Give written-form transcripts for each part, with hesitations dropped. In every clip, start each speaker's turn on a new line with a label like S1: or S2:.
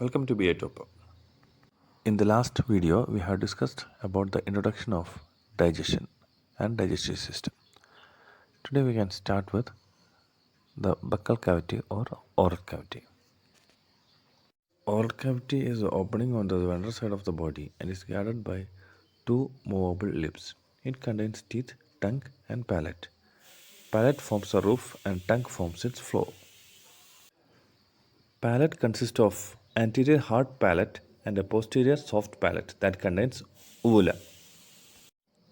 S1: Welcome to BA Topper. In the last video, we have discussed about the introduction of digestion and digestive system. Today we can start with the buccal cavity or oral cavity. Oral cavity is the opening on the ventral side of the body and is guarded by two movable lips. It contains teeth, tongue and palate. Palate forms a roof and tongue forms its floor. Palate consists of anterior hard palate and a posterior soft palate that contains uvula.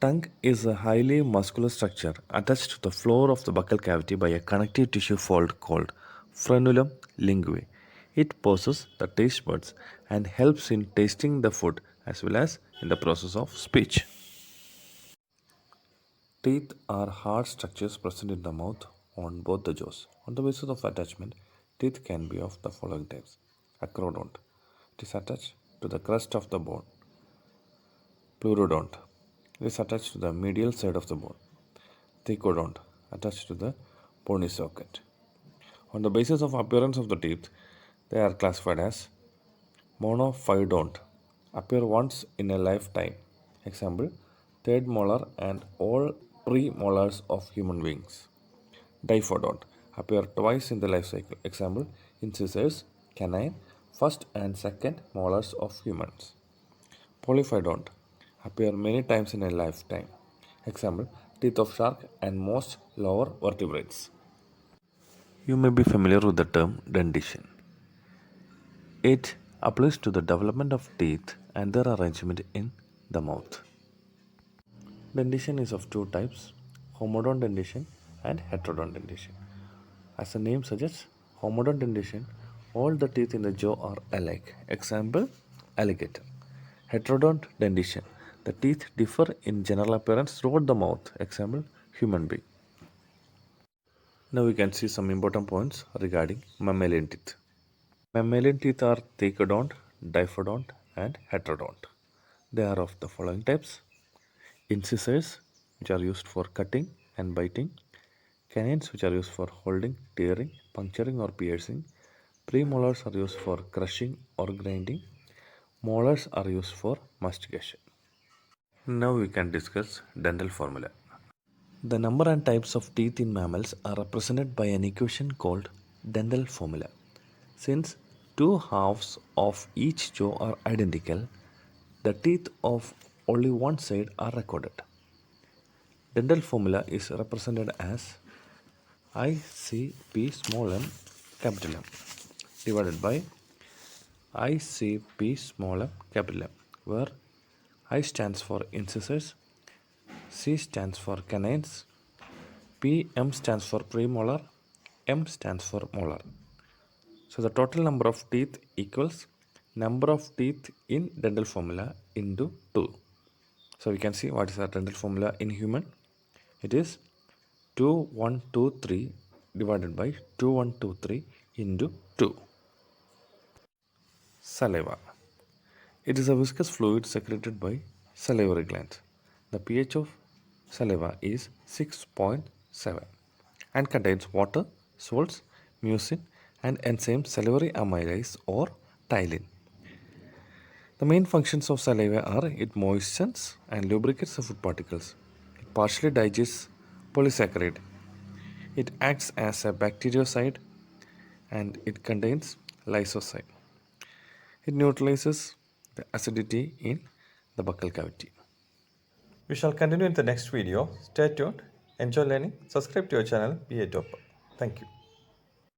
S1: Tongue is a highly muscular structure attached to the floor of the buccal cavity by a connective tissue fold called frenulum linguae. It possesses the taste buds and helps in tasting the food as well as in the process of speech. Teeth are hard structures present in the mouth on both the jaws. On the basis of attachment, teeth can be of the following types. Acrodont. It is attached to the crest of the bone. Pleurodont. It is attached to the medial side of the bone. Thecodont. Attached to the bony socket. On the basis of appearance of the teeth, they are classified as Monophydont. Appear once in a lifetime. Example, third molar and all premolars of human beings. Diphyodont. Appear twice in the life cycle. Example, incisors, canine, first and second molars of humans. Polyphydont. Appear many times in a lifetime. Example, teeth of shark and most lower vertebrates. You may be familiar with the term dentition. It applies to the development of teeth and their arrangement in the mouth. Dentition is of two types, Homodont dentition and Heterodont dentition. As the name suggests, Homodont dentition, all the teeth in the jaw are alike. Example, alligator. Heterodont dentition, the teeth differ in general appearance throughout the mouth. Example, human being. Now we can see some important points regarding mammalian teeth. Mammalian teeth are Thecodont, Diphyodont and Heterodont. They are of the following types. Incisors, which are used for cutting and biting. Canines, which are used for holding, tearing, puncturing or piercing. Premolars are used for crushing or grinding. Molars are used for mastication. Now we can discuss dental formula. The number and types of teeth in mammals are represented by an equation called dental formula. Since two halves of each jaw are identical, the teeth of only one side are recorded. Dental formula is represented as ICP small m capital M divided by ICP small m capital M, where I stands for incisors, C stands for canines, PM stands for premolar, M stands for molar. So the total number of teeth equals number of teeth in dental formula into 2. So we can see what is our dental formula in human. It is 2123 divided by 2123 into 2. Saliva. It is a viscous fluid secreted by salivary glands. The pH of saliva is 6.7 and contains water, salts, mucin and enzyme salivary amylase or ptyalin. The main functions of saliva are it moistens and lubricates the food particles. It partially digests polysaccharide. It acts as a bactericide and it contains lysosine. It neutralizes the acidity in the buccal cavity.
S2: We shall continue in the next video. Stay tuned. Enjoy learning. Subscribe to our channel. Be a topper. Thank you.